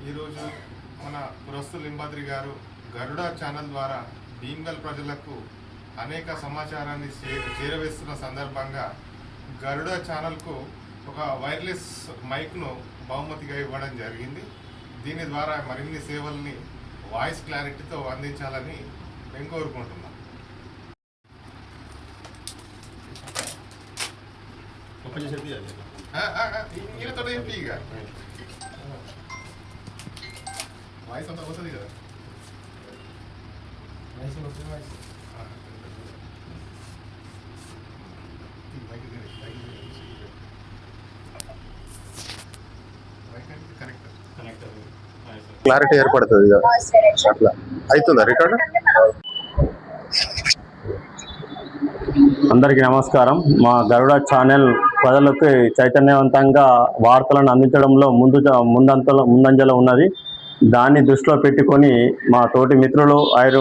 ఈరోజు మన పురస్తు లింబాద్రి గారు గరుడ ఛానల్ ద్వారా భీమ్గల్ ప్రజలకు అనేక సమాచారాన్ని చేరవేస్తున్న సందర్భంగా గరుడ ఛానల్కు ఒక వైర్లెస్ మైక్ను బహుమతిగా ఇవ్వడం జరిగింది. దీని ద్వారా మరిన్ని సేవల్ని వాయిస్ క్లారిటీతో అందించాలని మేము కోరుకుంటున్నాం. ఈయనతో ఎంపీగా వాయిస్ అంతా వస్తుంది కదా. క్లారిటీ ఏర్పడుతుంది అట్లా అవుతుందా రికార్డు. అందరికీ నమస్కారం. మా గరుడ ఛానల్ ప్రజలకు చైతన్యవంతంగా వార్తలను అందించడంలో ముందంజలో ఉన్నది. దాన్ని దృష్టిలో పెట్టుకొని మా తోటి మిత్రులు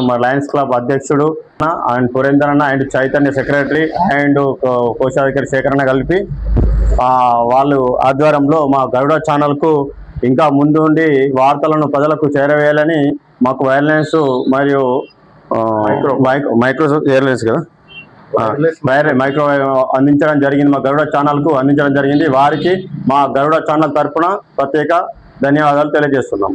మా లయన్స్ క్లబ్ అధ్యక్షుడు అండ్ పురేందర్ అన్న అండ్ చైతన్య సెక్రటరీ అండ్ కోశాధికారి సేకరణ కలిపి వాళ్ళు ఆధ్వర్యంలో మా గరుడ ఛానల్కు ఇంకా ముందుండి వార్తలను ప్రజలకు చేరవేయాలని మాకు వైర్లెన్స్ మరియు మైక్రో వైర్లెన్స్ కదా మైక్రోవేవ్ అందించడం జరిగింది. మా గరుడ ఛానల్కు అందించడం జరిగింది. వారికి మా గరుడ ఛానల్ తరఫున ప్రత్యేక ధన్యవాదాలు తెలియజేస్తున్నాం.